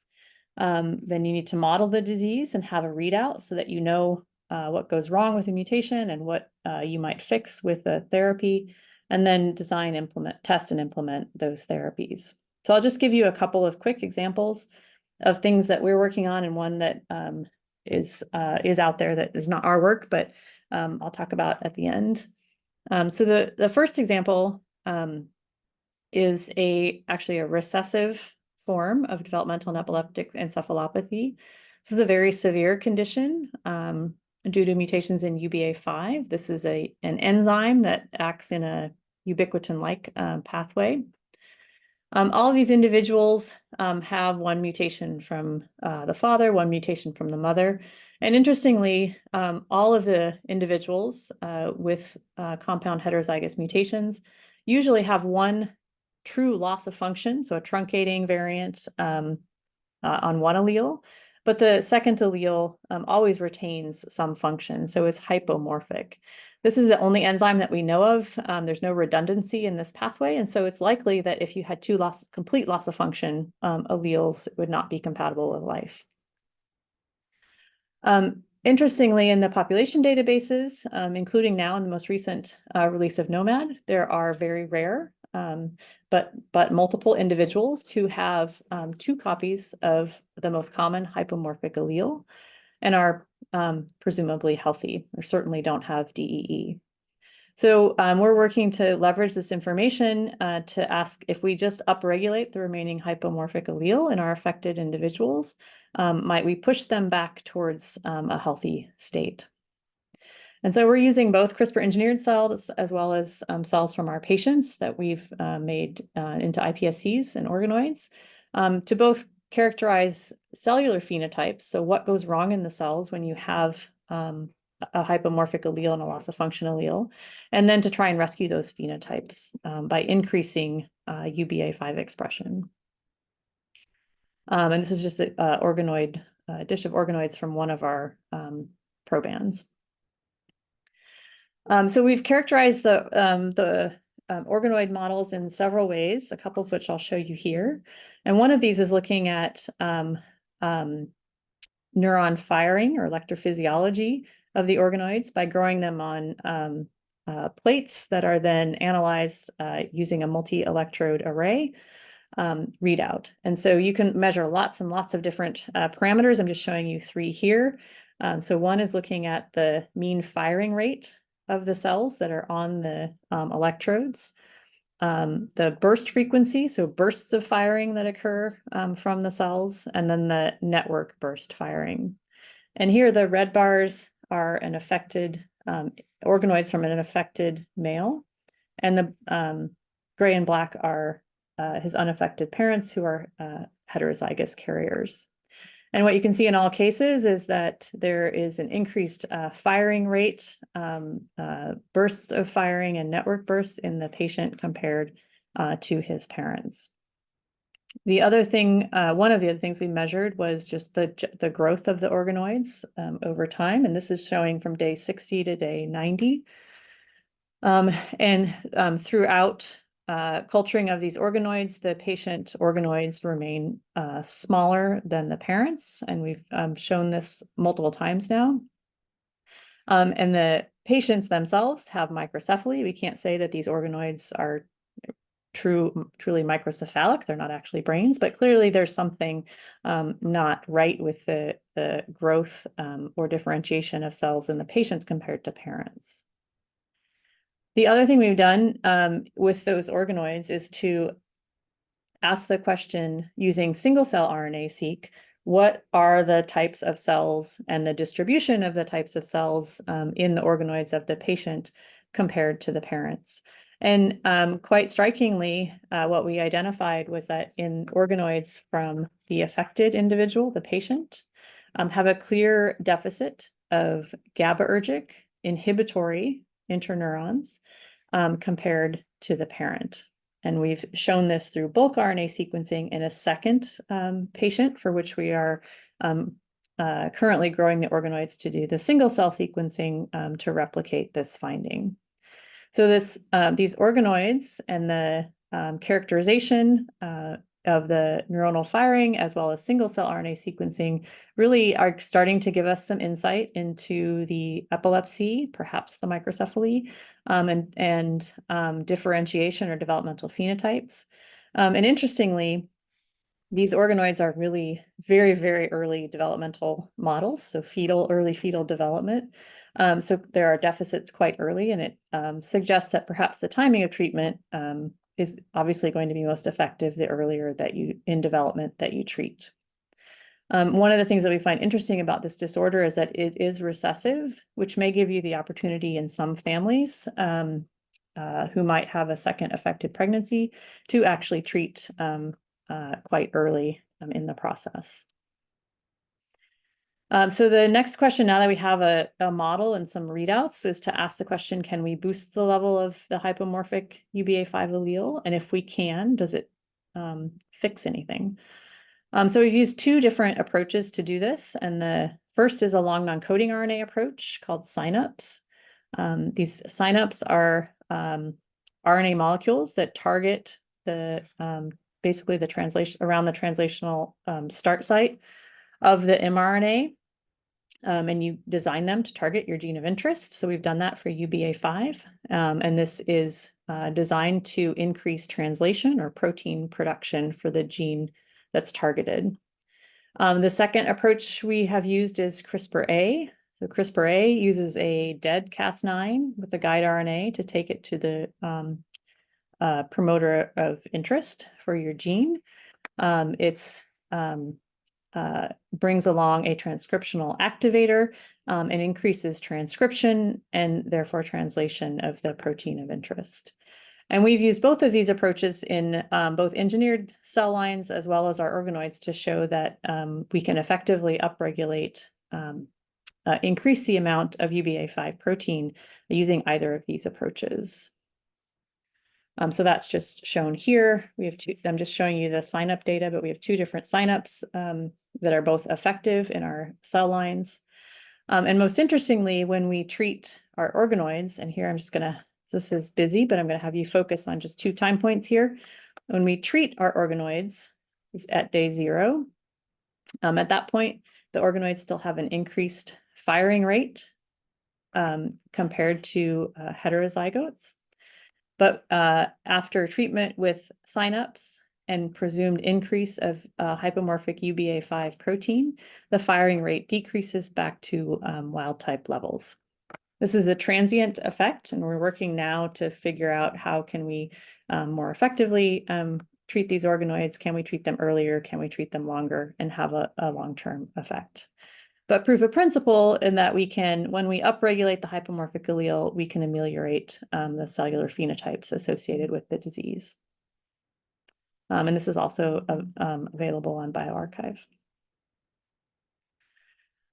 Then you need to model the disease and have a readout so that you know what goes wrong with a mutation and what you might fix with the therapy, and then design, implement, test, and implement those therapies. So I'll just give you a couple of quick examples of things that we're working on, and one that is out there that is not our work, but I'll talk about at the end. So the first example is actually a recessive form of developmental and epileptic encephalopathy. This is a very severe condition due to mutations in UBA5. This is an enzyme that acts in a ubiquitin-like pathway. All of these individuals have one mutation from the father, one mutation from the mother. And interestingly, all of the individuals with compound heterozygous mutations usually have one true loss of function, so a truncating variant on one allele, but the second allele always retains some function, so it's hypomorphic. This is the only enzyme that we know of. There's no redundancy in this pathway, and so it's likely that if you had two complete loss of function alleles, it would not be compatible with life. Interestingly, in the population databases, including now in the most recent release of NOMAD, there are very rare, but multiple individuals who have two copies of the most common hypomorphic allele and are presumably healthy, or certainly don't have DEE. So we're working to leverage this information to ask if we just upregulate the remaining hypomorphic allele in our affected individuals, might we push them back towards a healthy state? And so we're using both CRISPR engineered cells as well as cells from our patients that we've made into iPSCs and organoids to both characterize cellular phenotypes. So what goes wrong in the cells when you have a hypomorphic allele and a loss of function allele, and then to try and rescue those phenotypes by increasing UBA5 expression. And this is just a dish of organoids from one of our probands. So we've characterized the organoid models in several ways, a couple of which I'll show you here. And one of these is looking at neuron firing or electrophysiology of the organoids by growing them on plates that are then analyzed using a multi-electrode array readout. And so you can measure lots and lots of different parameters. I'm just showing you 3 here. So one is looking at the mean firing rate of the cells that are on the electrodes. The burst frequency, so bursts of firing that occur from the cells, and then the network burst firing. And here the red bars are an affected organoids from an affected male, and the gray and black are his unaffected parents who are heterozygous carriers. And what you can see in all cases is that there is an increased firing rate, bursts of firing and network bursts in the patient compared to his parents. The other thing, one of the other things we measured was just the growth of the organoids over time. And this is showing from day 60 to day 90. Throughout culturing of these organoids, the patient organoids remain smaller than the parents, and we've shown this multiple times now. And the patients themselves have microcephaly. We can't say that these organoids are truly microcephalic. They're not actually brains, but clearly there's something not right with the growth or differentiation of cells in the patients compared to parents. The other thing we've done with those organoids is to ask the question using single-cell RNA-seq, what are the types of cells and the distribution of the types of cells in the organoids of the patient compared to the parents? And quite strikingly, what we identified was that in organoids from the affected individual, the patient, have a clear deficit of GABAergic inhibitory interneurons compared to the parent. And we've shown this through bulk RNA sequencing in a second patient for which we are currently growing the organoids to do the single cell sequencing to replicate this finding. So these organoids and the characterization of the neuronal firing, as well as single cell RNA sequencing, really are starting to give us some insight into the epilepsy, perhaps the microcephaly, and differentiation or developmental phenotypes. And interestingly, these organoids are really very, very early developmental models, so early fetal development. So there are deficits quite early, and it suggests that perhaps the timing of treatment is obviously going to be most effective the earlier that in development that you treat. One of the things that we find interesting about this disorder is that it is recessive, which may give you the opportunity in some families who might have a second affected pregnancy to actually treat quite early in the process. So the next question, now that we have a model and some readouts, is to ask the question, can we boost the level of the hypomorphic UBA5 allele? And if we can, does it fix anything? So we've used 2 different approaches to do this. And the first is a long non-coding RNA approach called synapse. These synapse are RNA molecules that target basically the translation around the translational start site of the mRNA. And you design them to target your gene of interest. So we've done that for UBA5. And this is designed to increase translation or protein production for the gene that's targeted. The second approach we have used is CRISPR-A. So CRISPR-A uses a dead Cas9 with a guide RNA to take it to the promoter of interest for your gene. It's brings along a transcriptional activator and increases transcription and therefore translation of the protein of interest. And we've used both of these approaches in both engineered cell lines as well as our organoids to show that we can effectively upregulate, increase the amount of UBA5 protein using either of these approaches. So that's just shown here. We have 2, I'm just showing you the sign-up data, but we have 2 different sign-ups that are both effective in our cell lines. And most interestingly, when we treat our organoids, and here I'm just gonna, this is busy, but I'm gonna have you focus on just 2 time points here. When we treat our organoids at day 0, at that point, the organoids still have an increased firing rate compared to heterozygotes. But after treatment with synapse and presumed increase of hypomorphic UBA5 protein, the firing rate decreases back to wild type levels. This is a transient effect, and we're working now to figure out how can we more effectively treat these organoids. Can we treat them earlier? Can we treat them longer and have a long-term effect? But proof of principle in that we can, when we upregulate the hypomorphic allele, we can ameliorate the cellular phenotypes associated with the disease. And this is also available on bioRxiv.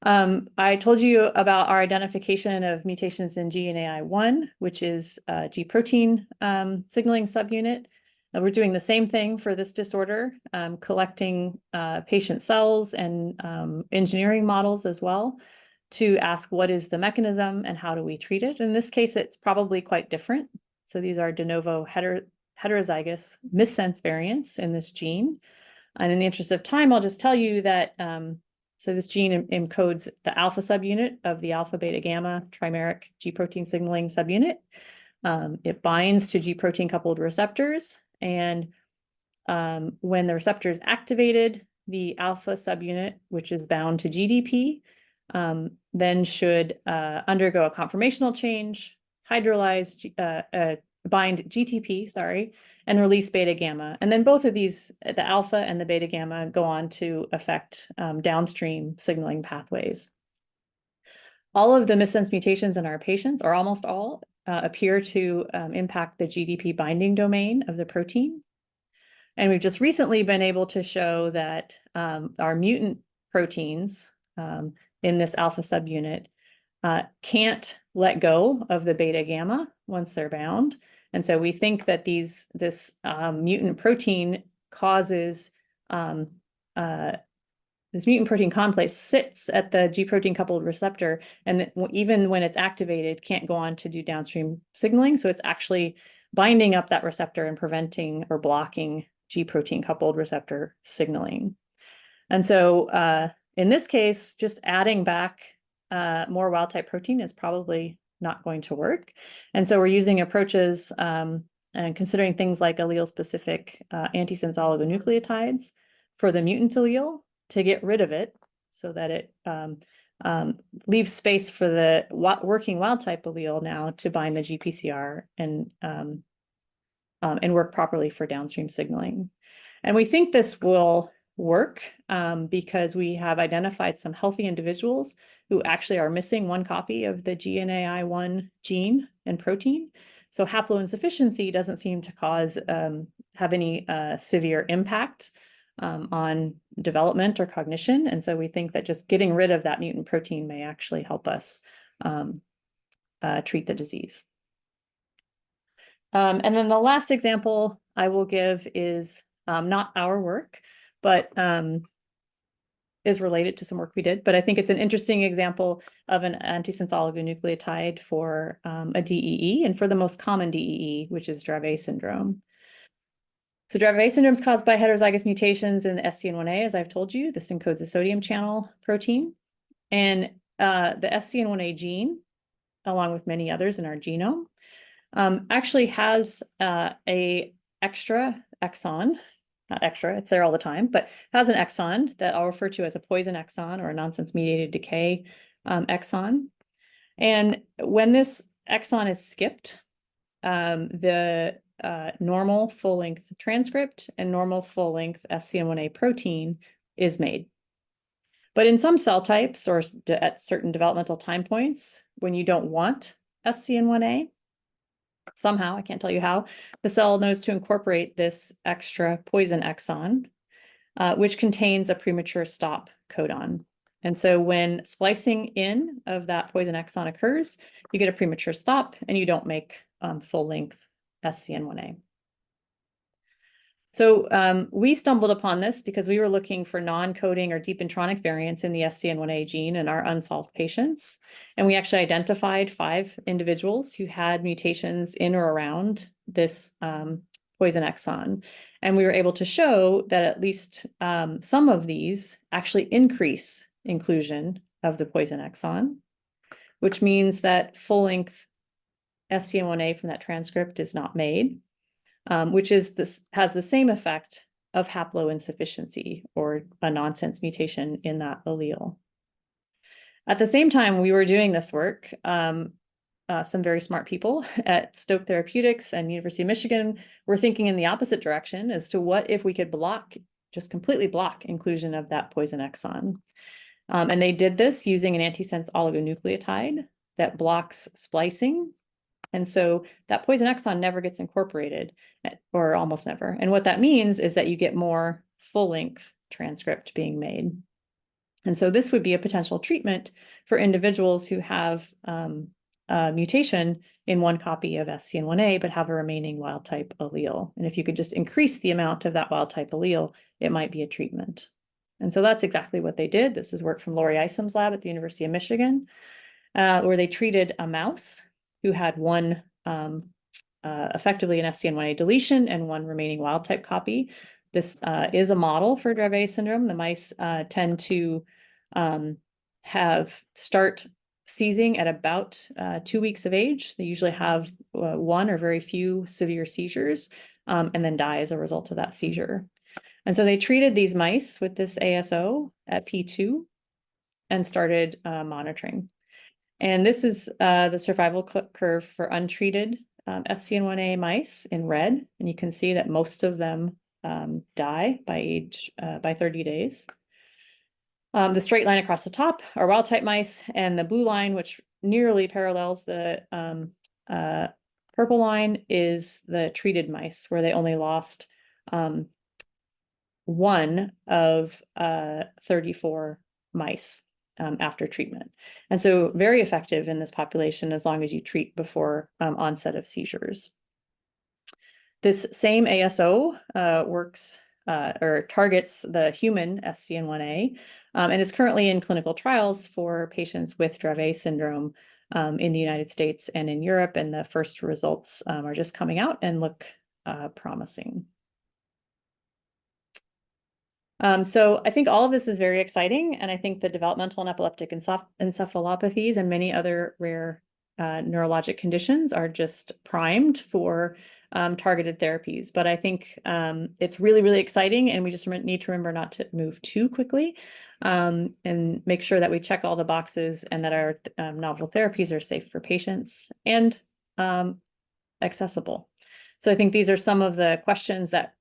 I told you about our identification of mutations in GNAI1, which is G protein signaling subunit. We're doing the same thing for this disorder, collecting patient cells and engineering models as well to ask what is the mechanism and how do we treat it. In this case, it's probably quite different. So these are de novo heterozygous missense variants in this gene. And in the interest of time, I'll just tell you that so this gene encodes the alpha subunit of the alpha beta gamma trimeric G protein signaling subunit. It binds to G protein coupled receptors. And when the receptor is activated, the alpha subunit, which is bound to GDP, then should undergo a conformational change, hydrolyze, bind GTP, sorry, and release beta gamma. And then both of these, the alpha and the beta gamma, go on to affect downstream signaling pathways. All of the missense mutations in our patients, or almost all, appear to impact the GDP binding domain of the protein. And we've just recently been able to show that our mutant proteins in this alpha subunit can't let go of the beta gamma once they're bound. And so we think that this mutant protein causes this mutant protein complex sits at the G protein coupled receptor, and even when it's activated, can't go on to do downstream signaling. So it's actually binding up that receptor and preventing or blocking G protein coupled receptor signaling. And so in this case, just adding back more wild type protein is probably not going to work. And so we're using approaches and considering things like allele specific antisense oligonucleotides for the mutant allele to get rid of it so that it leaves space for the working wild type allele now to bind the GPCR and work properly for downstream signaling. And we think this will work because we have identified some healthy individuals who actually are missing one copy of the GNAI1 gene and protein. So haploinsufficiency doesn't seem to have any severe impact on development or cognition. And so we think that just getting rid of that mutant protein may actually help us treat the disease. And then the last example I will give is not our work, but is related to some work we did. But I think it's an interesting example of an antisense oligonucleotide for a DEE, and for the most common DEE, which is Dravet syndrome. So Dravet syndrome is caused by heterozygous mutations in the SCN1A, as I've told you. This encodes a sodium channel protein. And the SCN1A gene, along with many others in our genome, actually has a extra exon, not extra, it's there all the time, but has an exon that I'll refer to as a poison exon or a nonsense mediated decay exon. And when this exon is skipped, the normal full-length transcript and normal full-length SCN1A protein is made. But in some cell types or at certain developmental time points, when you don't want SCN1A, somehow, I can't tell you how, the cell knows to incorporate this extra poison exon, which contains a premature stop codon. And so when splicing in of that poison exon occurs, you get a premature stop and you don't make full-length SCN1A. So we stumbled upon this because we were looking for non-coding or deep intronic variants in the SCN1A gene in our unsolved patients. And we actually identified 5 individuals who had mutations in or around this poison exon. And we were able to show that at least some of these actually increase inclusion of the poison exon. which means that full-length SCN1A from that transcript is not made, which has the same effect of haploinsufficiency or a nonsense mutation in that allele. At the same time we were doing this work, some very smart people at Stoke Therapeutics and University of Michigan were thinking in the opposite direction as to what if we could just completely block inclusion of that poison exon. And they did this using an antisense oligonucleotide that blocks splicing. And so that poison exon never gets incorporated, or almost never. And what that means is that you get more full-length transcript being made. And so this would be a potential treatment for individuals who have a mutation in one copy of SCN1A, but have a remaining wild type allele. And if you could just increase the amount of that wild type allele, it might be a treatment. And so that's exactly what they did. This is work from Laurie Isom's lab at the University of Michigan, where they treated a mouse who had one effectively an SCN1A deletion and one remaining wild type copy. This is a model for Dravet syndrome. The mice tend to start seizing at about 2 weeks of age. They usually have one or very few severe seizures, and then die as a result of that seizure. And so they treated these mice with this ASO at P2 and started monitoring. And this is the survival curve for untreated SCN1A mice in red. And you can see that most of them die by 30 days. The straight line across the top are wild type mice, and the blue line, which nearly parallels the purple line, is the treated mice, where they only lost one of 34 mice after treatment. And so very effective in this population as long as you treat before onset of seizures. This same ASO works or targets the human SCN1A, and is currently in clinical trials for patients with Dravet syndrome in the United States and in Europe, and the first results are just coming out and look promising. So I think all of this is very exciting, and I think the developmental and epileptic encephalopathies and many other rare neurologic conditions are just primed for targeted therapies. But I think it's really, really exciting, and we just need to remember not to move too quickly, and make sure that we check all the boxes and that our novel therapies are safe for patients and accessible. So I think these are some of the questions that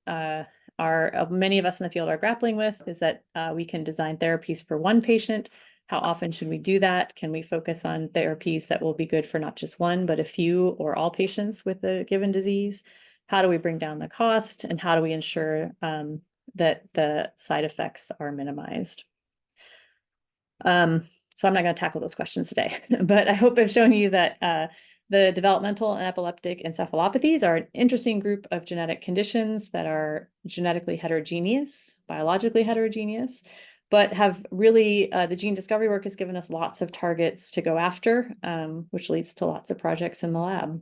many of us in the field are grappling with, is that we can design therapies for one patient. How often should we do that? Can we focus on therapies that will be good for not just one, but a few or all patients with a given disease? How do we bring down the cost, and how do we ensure that the side effects are minimized? So I'm not going to tackle those questions today, but I hope I've shown you that the developmental and epileptic encephalopathies are an interesting group of genetic conditions that are genetically heterogeneous, biologically heterogeneous, but have really, the gene discovery work has given us lots of targets to go after, which leads to lots of projects in the lab.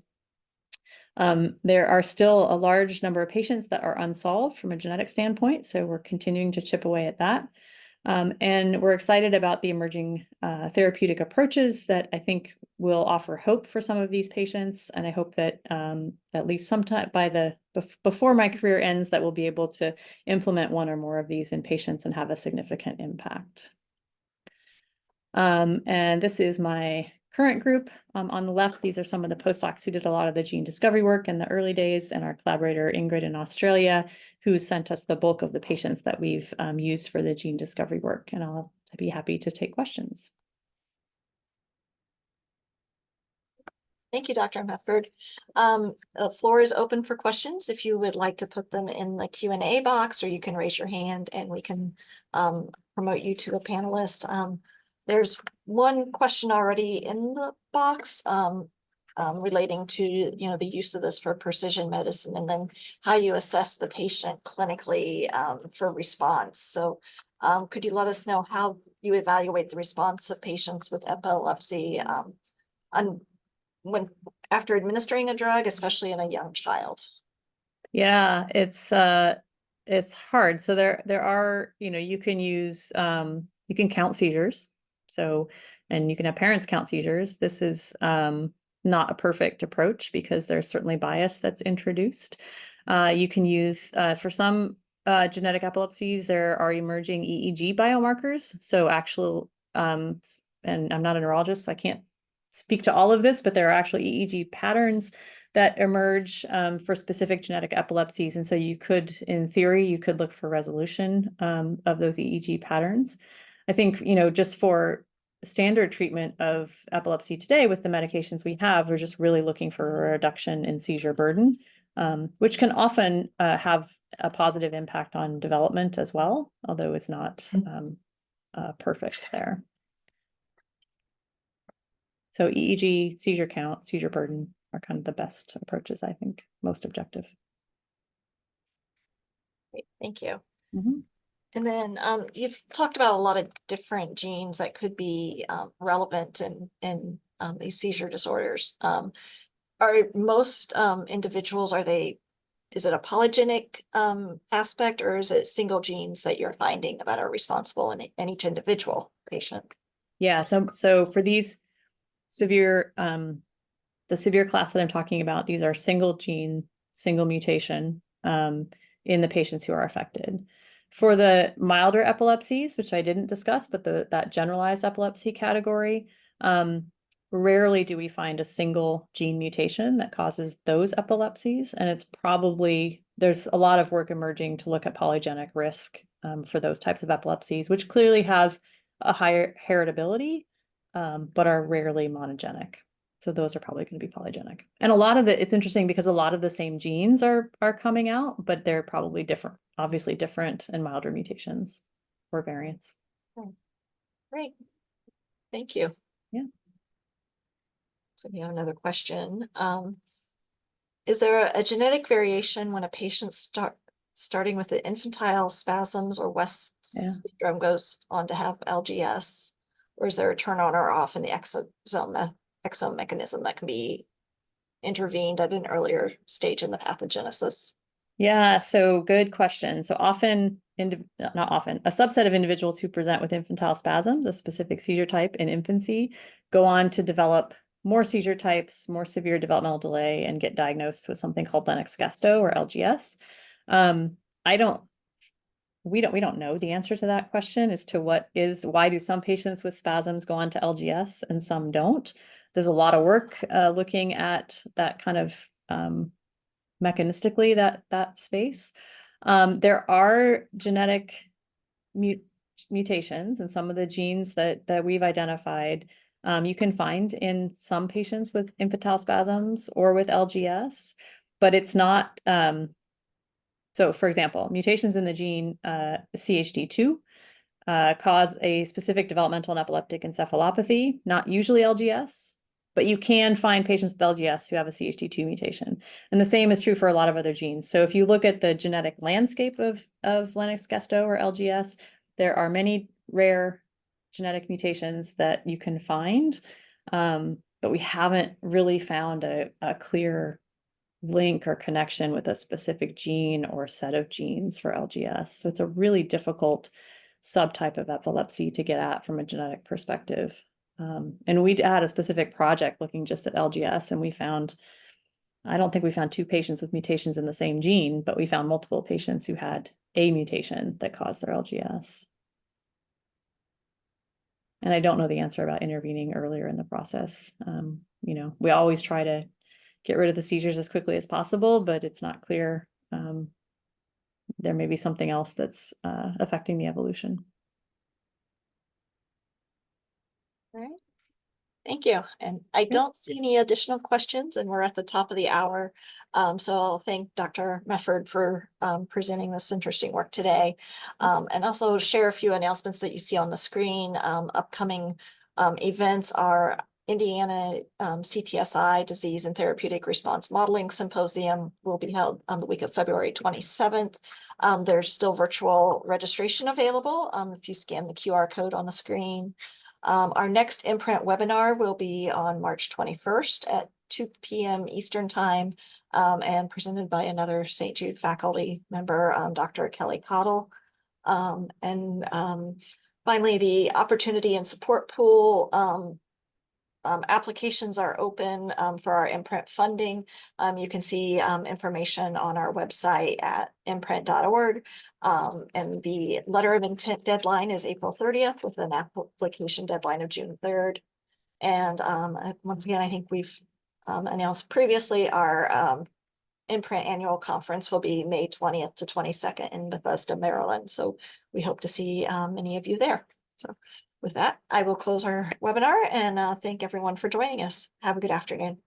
There are still a large number of patients that are unsolved from a genetic standpoint, so we're continuing to chip away at that. And we're excited about the emerging therapeutic approaches that I think will offer hope for some of these patients. And I hope that at least sometime before my career ends, that we'll be able to implement one or more of these in patients and have a significant impact. And this is my current group. On the left, these are some of the postdocs who did a lot of the gene discovery work in the early days, and our collaborator Ingrid in Australia, who sent us the bulk of the patients that we've used for the gene discovery work. And I'll be happy to take questions. Thank you, Dr. Mefford. The floor is open for questions. If you would like to put them in the Q&A box, or you can raise your hand and we can promote you to a panelist. There's one question already in the box relating to the use of this for precision medicine, and then how you assess the patient clinically for response. So could you let us know how you evaluate the response of patients with epilepsy after administering a drug, especially in a young child? Yeah, it's hard. So there are, you can use you can count seizures. So and you can have parents count seizures. This is not a perfect approach because there's certainly bias that's introduced. You can use, for some genetic epilepsies, there are emerging EEG biomarkers. So actual, and I'm not a neurologist, so I can't speak to all of this, but there are actual EEG patterns that emerge for specific genetic epilepsies. And so you could, in theory, you could look for resolution of those EEG patterns. I think, just for standard treatment of epilepsy today with the medications we have, we're just really looking for a reduction in seizure burden, which can often have a positive impact on development as well, although it's not perfect there. So EEG, seizure count, seizure burden are kind of the best approaches, I think, most objective. Great, thank you. Mm-hmm. And then you've talked about a lot of different genes that could be relevant in these seizure disorders. Are most individuals, is it a polygenic aspect, or is it single genes that you're finding that are responsible in each individual patient? Yeah, so for these severe, the severe class that I'm talking about, these are single gene, single mutation in the patients who are affected. For the milder epilepsies, which I didn't discuss, but that generalized epilepsy category, rarely do we find a single gene mutation that causes those epilepsies. And it's probably, there's a lot of work emerging to look at polygenic risk for those types of epilepsies, which clearly have a higher heritability, but are rarely monogenic. So those are probably going to be polygenic. And a lot of it's interesting because a lot of the same genes are coming out, but they're probably different, obviously different and milder mutations or variants. Great. Thank you. Yeah. So we have another question. Is there a genetic variation when a patient starting with the infantile spasms or West syndrome goes on to have LGS? Or is there a turn on or off in the exome mechanism that can be intervened at an earlier stage in the pathogenesis? Yeah, so good question. So often, not often, a subset of individuals who present with infantile spasms, a specific seizure type in infancy, go on to develop more seizure types, more severe developmental delay, and get diagnosed with something called Lennox-Gastaut or LGS. We don't know the answer to that question as to why do some patients with spasms go on to LGS and some don't. There's a lot of work looking at that kind of mechanistically that space. There are genetic mutations in some of the genes that we've identified. You can find in some patients with infantile spasms or with LGS, but it's not. So for example, mutations in the gene CHD2 cause a specific developmental and epileptic encephalopathy, not usually LGS, but you can find patients with LGS who have a CHD2 mutation. And the same is true for a lot of other genes. So if you look at the genetic landscape of Lennox-Gastaut or LGS, there are many rare genetic mutations that you can find, but we haven't really found a clear link or connection with a specific gene or set of genes for LGS. So it's a really difficult subtype of epilepsy to get at from a genetic perspective. And we had a specific project looking just at LGS, and I don't think we found two patients with mutations in the same gene, but we found multiple patients who had a mutation that caused their LGS. And I don't know the answer about intervening earlier in the process. We always try to get rid of the seizures as quickly as possible, but it's not clear. There may be something else that's affecting the evolution. All right. Thank you. And I don't see any additional questions, and we're at the top of the hour. So I'll thank Dr. Mefford for presenting this interesting work today. And also share a few announcements that you see on the screen. Upcoming events are Indiana CTSI Disease and Therapeutic Response Modeling Symposium will be held on the week of February 27th. There's still virtual registration available if you scan the QR code on the screen. Our next MPRINT webinar will be on March 21st at 2 p.m. Eastern Time and presented by another St. Jude faculty member, Dr. Kelly Cottle. Finally, the opportunity and support pool. Applications are open for our MPRINT funding. You can see information on our website at mprint.org. And the letter of intent deadline is April 30th with an application deadline of June 3rd. And once again, I think we've announced previously our MPRINT annual conference will be May 20th to 22nd in Bethesda, Maryland. So we hope to see many of you there. So with that, I will close our webinar and thank everyone for joining us. Have a good afternoon.